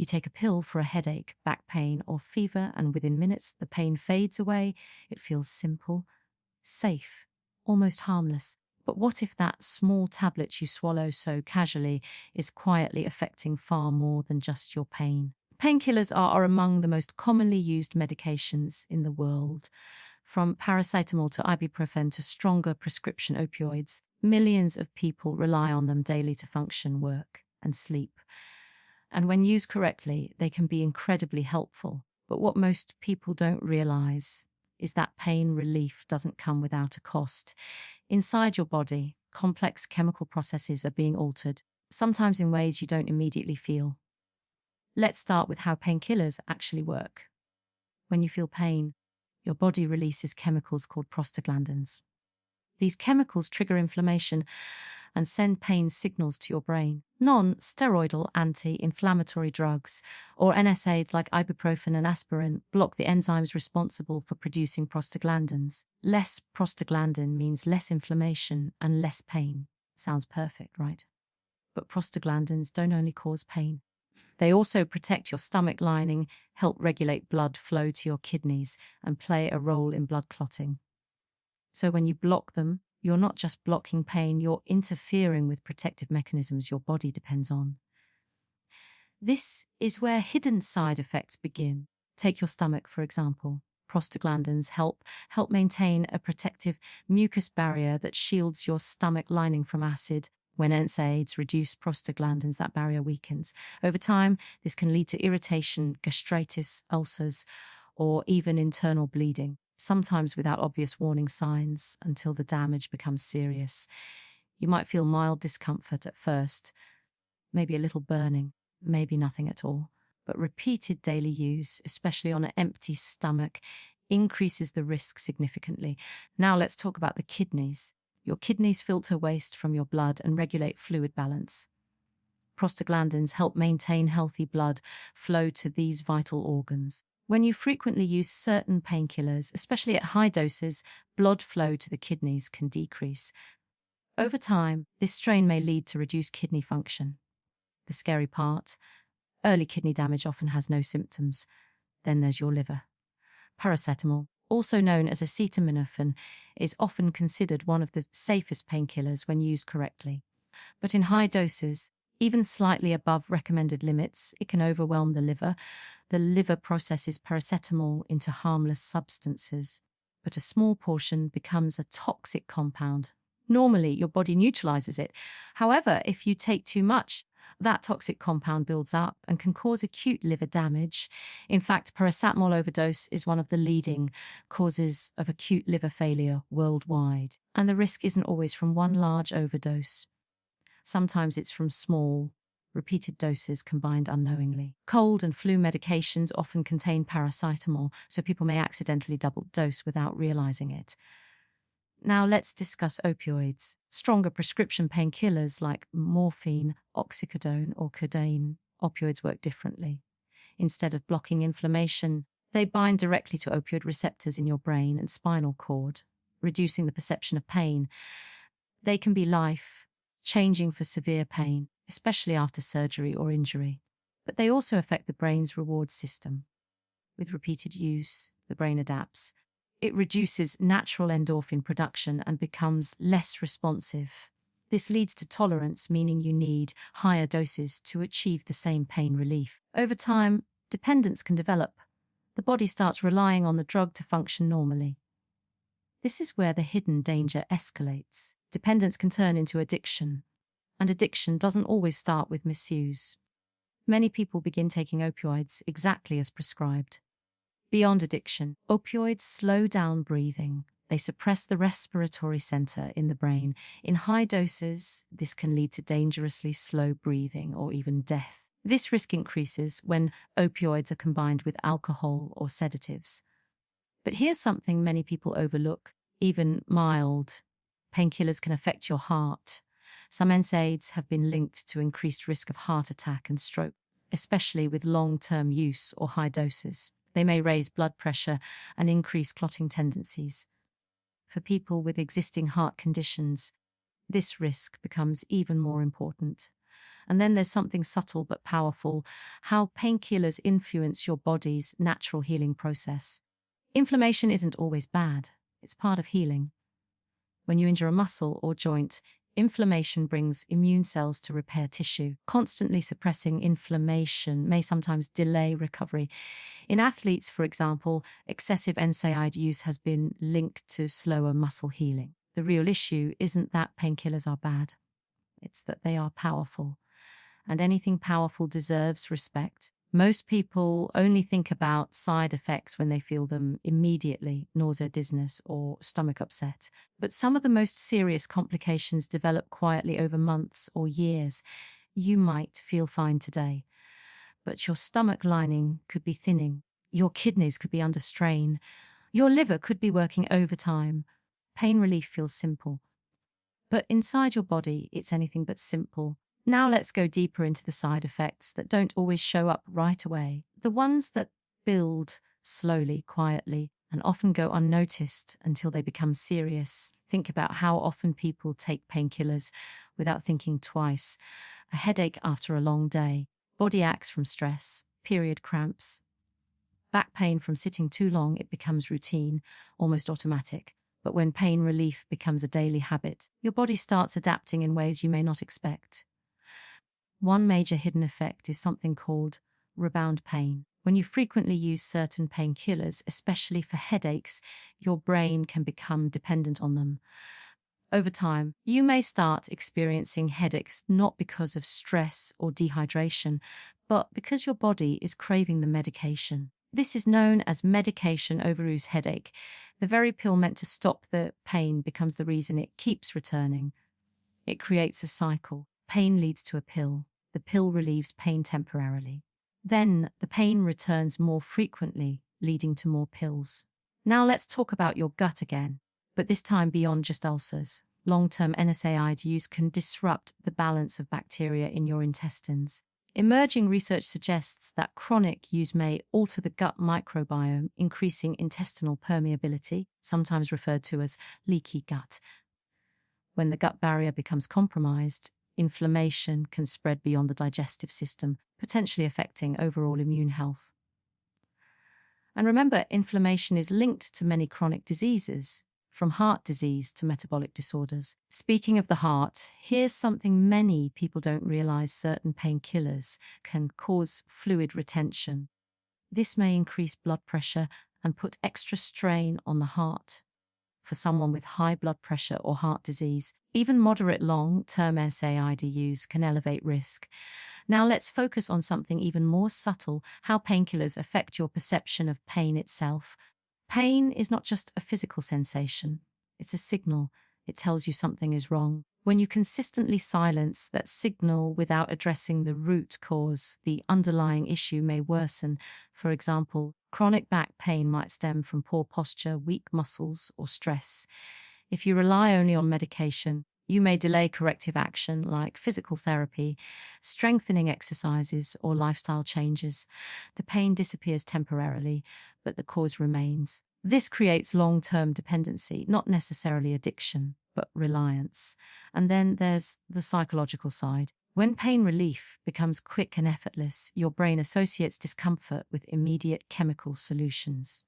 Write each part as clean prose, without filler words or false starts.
You take a pill for a headache, back pain, or fever, and within minutes the pain fades away. It feels simple, safe, almost harmless. But what if that small tablet you swallow so casually is quietly affecting far more than just your pain? Painkillers are among the most commonly used medications in the world. From paracetamol to ibuprofen to stronger prescription opioids, millions of people rely on them daily to function, work, and sleep. And when used correctly, they can be incredibly helpful. But what most people don't realize is that pain relief doesn't come without a cost. Inside your body, complex chemical processes are being altered, sometimes in ways you don't immediately feel. Let's start with how painkillers actually work. When you feel pain, your body releases chemicals called prostaglandins. These chemicals trigger inflammation and send pain signals to your brain. Non-steroidal anti-inflammatory drugs, or NSAIDs like ibuprofen and aspirin, block the enzymes responsible for producing prostaglandins. Less prostaglandin means less inflammation and less pain. Sounds perfect, right? But prostaglandins don't only cause pain. They also protect your stomach lining, help regulate blood flow to your kidneys, and play a role in blood clotting. So when you block them, you're not just blocking pain, you're interfering with protective mechanisms your body depends on. This is where hidden side effects begin. Take your stomach, for example. Prostaglandins help maintain a protective mucus barrier that shields your stomach lining from acid. When NSAIDs reduce prostaglandins, that barrier weakens. Over time, this can lead to irritation, gastritis, ulcers, or even internal bleeding, sometimes without obvious warning signs until the damage becomes serious. You might feel mild discomfort at first, maybe a little burning, maybe nothing at all. But repeated daily use, especially on an empty stomach, increases the risk significantly. Now let's talk about the kidneys. Your kidneys filter waste from your blood and regulate fluid balance. Prostaglandins help maintain healthy blood flow to these vital organs. When you frequently use certain painkillers, especially at high doses, blood flow to the kidneys can decrease. Over time, this strain may lead to reduced kidney function. The scary part: early kidney damage often has no symptoms. Then there's your liver. Paracetamol, also known as acetaminophen, is often considered one of the safest painkillers when used correctly. But in high doses, even slightly above recommended limits, it can overwhelm the liver. The liver processes paracetamol into harmless substances, but a small portion becomes a toxic compound. Normally, your body neutralizes it. However, if you take too much, that toxic compound builds up and can cause acute liver damage. In fact, paracetamol overdose is one of the leading causes of acute liver failure worldwide. And the risk isn't always from one large overdose. Sometimes it's from small, repeated doses combined unknowingly. Cold and flu medications often contain paracetamol, so people may accidentally double dose without realizing it. Now let's discuss opioids. Stronger prescription painkillers like morphine, oxycodone, or codeine. Opioids work differently. Instead of blocking inflammation, they bind directly to opioid receptors in your brain and spinal cord, reducing the perception of pain. They can be life-changing for severe pain, especially after surgery or injury. But they also affect the brain's reward system. With repeated use, the brain adapts. It reduces natural endorphin production and becomes less responsive. This leads to tolerance, meaning you need higher doses to achieve the same pain relief. Over time, dependence can develop. The body starts relying on the drug to function normally. This is where the hidden danger escalates. Dependence can turn into addiction, and addiction doesn't always start with misuse. Many people begin taking opioids exactly as prescribed. Beyond addiction, opioids slow down breathing. They suppress the respiratory center in the brain. In high doses, this can lead to dangerously slow breathing or even death. This risk increases when opioids are combined with alcohol or sedatives. But here's something many people overlook. Even mild painkillers can affect your heart. Some NSAIDs have been linked to increased risk of heart attack and stroke, especially with long-term use or high doses. They may raise blood pressure and increase clotting tendencies. For people with existing heart conditions, this risk becomes even more important. And then there's something subtle but powerful, how painkillers influence your body's natural healing process. Inflammation isn't always bad, it's part of healing. When you injure a muscle or joint, inflammation brings immune cells to repair tissue. Constantly suppressing inflammation may sometimes delay recovery. In athletes, for example, excessive NSAID use has been linked to slower muscle healing. The real issue isn't that painkillers are bad, it's that they are powerful. And anything powerful deserves respect. Most people only think about side effects when they feel them immediately, nausea, dizziness, or stomach upset. But some of the most serious complications develop quietly over months or years. You might feel fine today, but your stomach lining could be thinning, your kidneys could be under strain, your liver could be working overtime. Pain relief feels simple, but inside your body, it's anything but simple. Now let's go deeper into the side effects that don't always show up right away. The ones that build slowly, quietly, and often go unnoticed until they become serious. Think about how often people take painkillers without thinking twice. A headache after a long day, body aches from stress, period cramps, back pain from sitting too long. It becomes routine, almost automatic. But when pain relief becomes a daily habit, your body starts adapting in ways you may not expect. One major hidden effect is something called rebound pain. When you frequently use certain painkillers, especially for headaches, your brain can become dependent on them. Over time, you may start experiencing headaches not because of stress or dehydration, but because your body is craving the medication. This is known as medication overuse headache. The very pill meant to stop the pain becomes the reason it keeps returning. It creates a cycle. Pain leads to a pill. The pill relieves pain temporarily. Then the pain returns more frequently, leading to more pills. Now let's talk about your gut again, but this time beyond just ulcers. Long-term NSAID use can disrupt the balance of bacteria in your intestines. Emerging research suggests that chronic use may alter the gut microbiome, increasing intestinal permeability, sometimes referred to as leaky gut. When the gut barrier becomes compromised, inflammation can spread beyond the digestive system, potentially affecting overall immune health. And remember, inflammation is linked to many chronic diseases, from heart disease to metabolic disorders. Speaking of the heart, here's something many people don't realize: certain painkillers can cause fluid retention. This may increase blood pressure and put extra strain on the heart. For someone with high blood pressure or heart disease, even moderate long-term NSAID use can elevate risk. Now let's focus on something even more subtle: how painkillers affect your perception of pain itself. Pain is not just a physical sensation, it's a signal. It tells you something is wrong. When you consistently silence that signal without addressing the root cause, the underlying issue may worsen. For example, chronic back pain might stem from poor posture, weak muscles, or stress. If you rely only on medication, you may delay corrective action like physical therapy, strengthening exercises, or lifestyle changes. The pain disappears temporarily, but the cause remains. This creates long-term dependency, not necessarily addiction, but reliance. And then there's the psychological side. When pain relief becomes quick and effortless, your brain associates discomfort with immediate chemical solutions.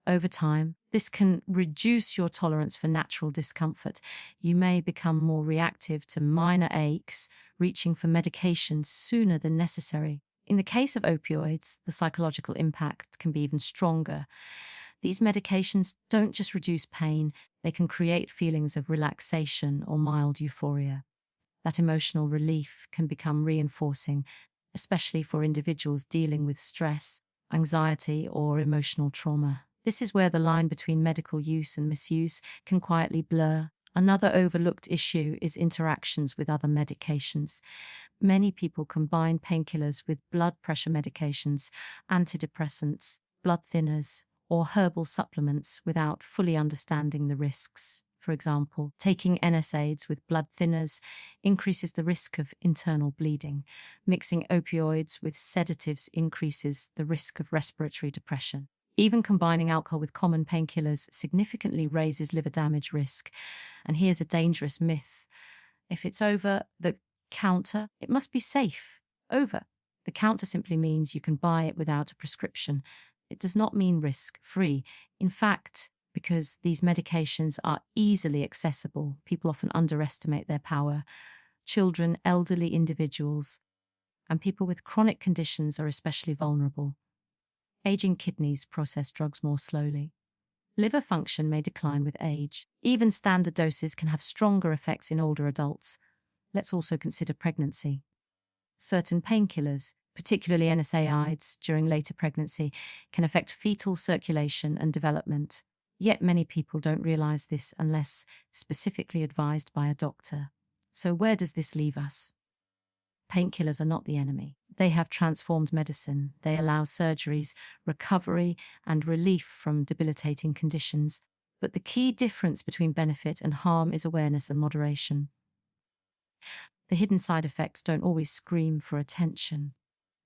Over time, this can reduce your tolerance for natural discomfort. You may become more reactive to minor aches, reaching for medications sooner than necessary. In the case of opioids, the psychological impact can be even stronger. These medications don't just reduce pain, they can create feelings of relaxation or mild euphoria. That emotional relief can become reinforcing, especially for individuals dealing with stress, anxiety, or emotional trauma. This is where the line between medical use and misuse can quietly blur. Another overlooked issue is interactions with other medications. Many people combine painkillers with blood pressure medications, antidepressants, blood thinners, or herbal supplements without fully understanding the risks. For example, taking NSAIDs with blood thinners increases the risk of internal bleeding. Mixing opioids with sedatives increases the risk of respiratory depression. Even combining alcohol with common painkillers significantly raises liver damage risk. And here's a dangerous myth: if it's over, the Counter, it must be safe. Over, the counter simply means you can buy it without a prescription. It does not mean risk-free. In fact, because these medications are easily accessible, people often underestimate their power. Children, elderly individuals, and people with chronic conditions are especially vulnerable. Aging kidneys process drugs more slowly. Liver function may decline with age. Even standard doses can have stronger effects in older adults. Let's also consider pregnancy. Certain painkillers, particularly NSAIDs during later pregnancy, can affect fetal circulation and development. Yet many people don't realize this unless specifically advised by a doctor. So where does this leave us? Painkillers are not the enemy. They have transformed medicine. They allow surgeries, recovery, and relief from debilitating conditions. But the key difference between benefit and harm is awareness and moderation. The hidden side effects don't always scream for attention.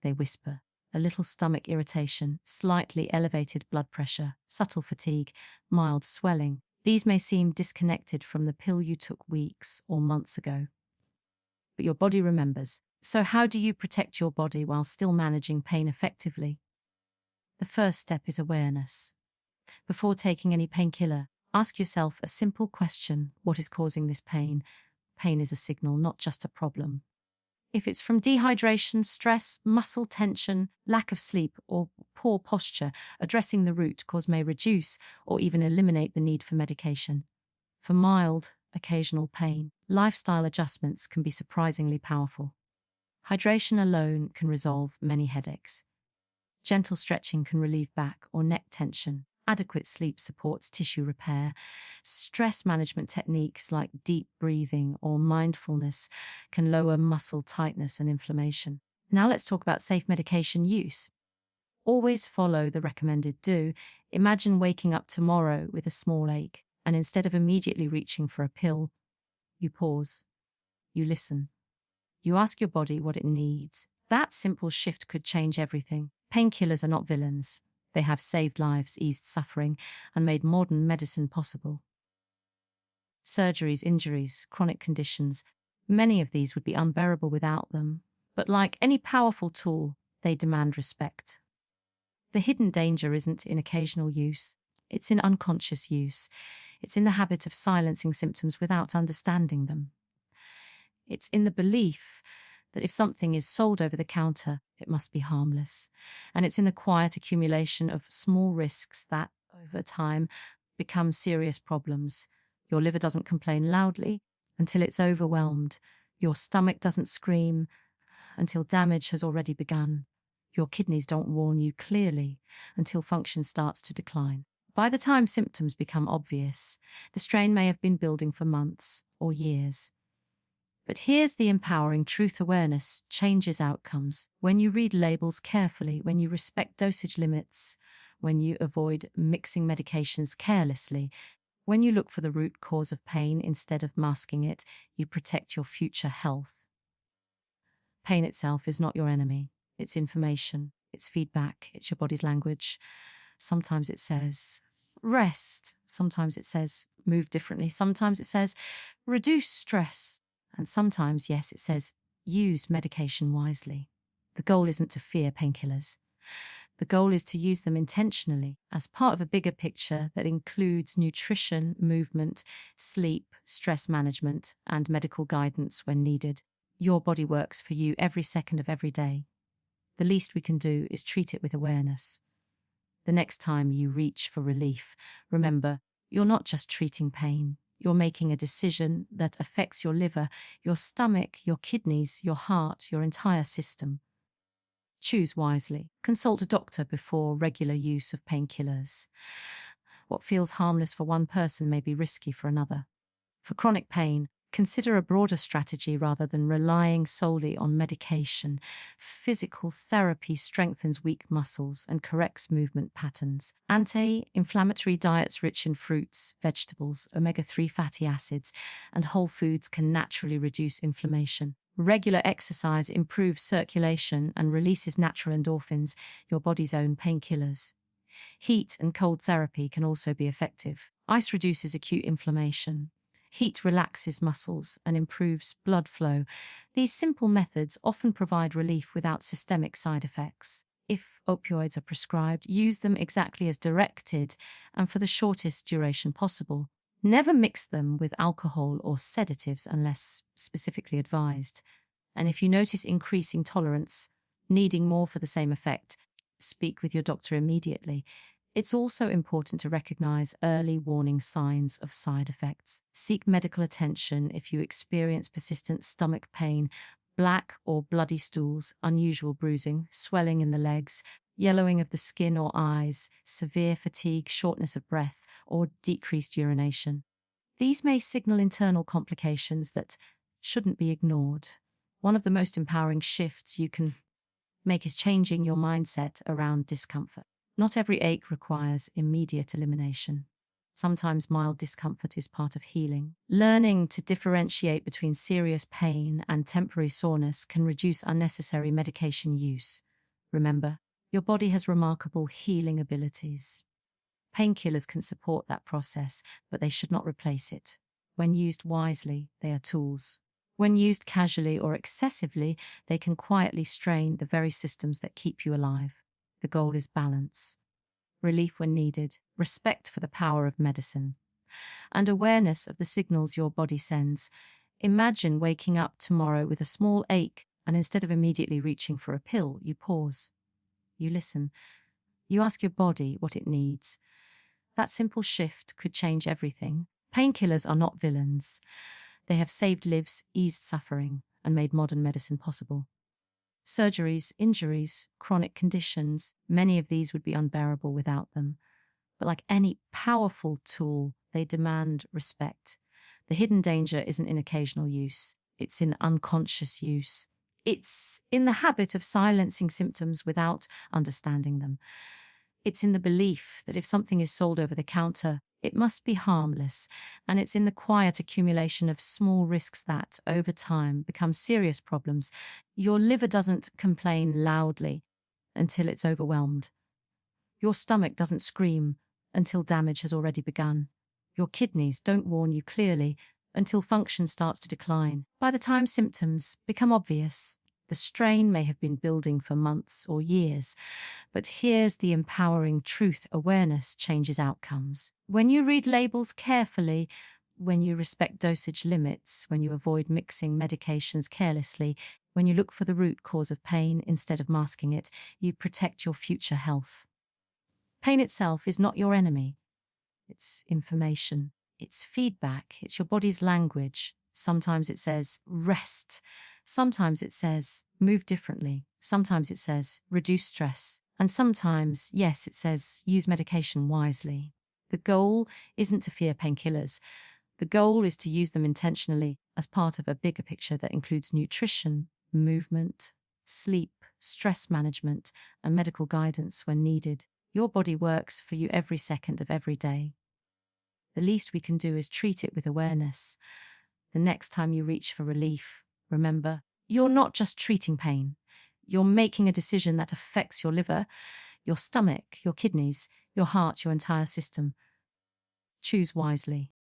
They whisper. A little stomach irritation, slightly elevated blood pressure, subtle fatigue, mild swelling. These may seem disconnected from the pill you took weeks or months ago. But your body remembers. So how do you protect your body while still managing pain effectively? The first step is awareness. Before taking any painkiller, ask yourself a simple question: what is causing this pain? Pain is a signal, not just a problem. If it's from dehydration, stress, muscle tension, lack of sleep, or poor posture, addressing the root cause may reduce or even eliminate the need for medication. For mild, occasional pain, lifestyle adjustments can be surprisingly powerful. Hydration alone can resolve many headaches. Gentle stretching can relieve back or neck tension. Adequate sleep supports tissue repair. Stress management techniques like deep breathing or mindfulness can lower muscle tightness and inflammation. Now let's talk about safe medication use. Always follow the recommended do. Imagine waking up tomorrow with a small ache, and instead of immediately reaching for a pill, you pause. You listen. You ask your body what it needs. That simple shift could change everything. Painkillers are not villains. They have saved lives, eased suffering, and made modern medicine possible. Surgeries, injuries, chronic conditions, many of these would be unbearable without them. But like any powerful tool, they demand respect. The hidden danger isn't in occasional use. It's in unconscious use. It's in the habit of silencing symptoms without understanding them. It's in the belief that if something is sold over the counter, it must be harmless. And it's in the quiet accumulation of small risks that, over time, become serious problems. Your liver doesn't complain loudly until it's overwhelmed. Your stomach doesn't scream until damage has already begun. Your kidneys don't warn you clearly until function starts to decline. By the time symptoms become obvious, the strain may have been building for months or years. But here's the empowering truth: awareness changes outcomes. When you read labels carefully, when you respect dosage limits, when you avoid mixing medications carelessly, when you look for the root cause of pain instead of masking it, you protect your future health. Pain itself is not your enemy. It's information, it's feedback, it's your body's language. Sometimes it says, rest. Sometimes it says, move differently. Sometimes it says, reduce stress. And sometimes, yes, it says, use medication wisely. The goal isn't to fear painkillers. The goal is to use them intentionally as part of a bigger picture that includes nutrition, movement, sleep, stress management, and medical guidance when needed. Your body works for you every second of every day. The least we can do is treat it with awareness. The next time you reach for relief, remember, you're not just treating pain. You're making a decision that affects your liver, your stomach, your kidneys, your heart, your entire system. Choose wisely. Consult a doctor before regular use of painkillers. What feels harmless for one person may be risky for another. For chronic pain, consider a broader strategy rather than relying solely on medication. Physical therapy strengthens weak muscles and corrects movement patterns. Anti-inflammatory diets rich in fruits, vegetables, omega-3 fatty acids, and whole foods can naturally reduce inflammation. Regular exercise improves circulation and releases natural endorphins, your body's own painkillers. Heat and cold therapy can also be effective. Ice reduces acute inflammation. Heat relaxes muscles and improves blood flow. These simple methods often provide relief without systemic side effects. If opioids are prescribed, use them exactly as directed and for the shortest duration possible. Never mix them with alcohol or sedatives unless specifically advised. And if you notice increasing tolerance, needing more for the same effect, speak with your doctor immediately. It's also important to recognize early warning signs of side effects. Seek medical attention if you experience persistent stomach pain, black or bloody stools, unusual bruising, swelling in the legs, yellowing of the skin or eyes, severe fatigue, shortness of breath, or decreased urination. These may signal internal complications that shouldn't be ignored. One of the most empowering shifts you can make is changing your mindset around discomfort. Not every ache requires immediate elimination. Sometimes mild discomfort is part of healing. Learning to differentiate between serious pain and temporary soreness can reduce unnecessary medication use. Remember, your body has remarkable healing abilities. Painkillers can support that process, but they should not replace it. When used wisely, they are tools. When used casually or excessively, they can quietly strain the very systems that keep you alive. The goal is balance, relief when needed, respect for the power of medicine, and awareness of the signals your body sends. Imagine waking up tomorrow with a small ache, and instead of immediately reaching for a pill, you pause. You listen. You ask your body what it needs. That simple shift could change everything. Painkillers are not villains. They have saved lives, eased suffering, and made modern medicine possible. Surgeries, injuries, chronic conditions, many of these would be unbearable without them. But like any powerful tool, they demand respect. The hidden danger isn't in occasional use. It's in unconscious use. It's in the habit of silencing symptoms without understanding them. It's in the belief that if something is sold over the counter, it must be harmless, and it's in the quiet accumulation of small risks that, over time, become serious problems. Your liver doesn't complain loudly until it's overwhelmed. Your stomach doesn't scream until damage has already begun. Your kidneys don't warn you clearly until function starts to decline. By the time symptoms become obvious, the strain may have been building for months or years. But here's the empowering truth: awareness changes outcomes. When you read labels carefully, when you respect dosage limits, when you avoid mixing medications carelessly, when you look for the root cause of pain instead of masking it, you protect your future health. Pain itself is not your enemy. It's information. It's feedback. It's your body's language. Sometimes it says, rest. Sometimes it says, move differently. Sometimes it says, reduce stress. And sometimes, yes, it says, use medication wisely. The goal isn't to fear painkillers. The goal is to use them intentionally as part of a bigger picture that includes nutrition, movement, sleep, stress management, and medical guidance when needed. Your body works for you every second of every day. The least we can do is treat it with awareness. The next time you reach for relief, remember, you're not just treating pain. You're making a decision that affects your liver, your stomach, your kidneys, your heart, your entire system. Choose wisely.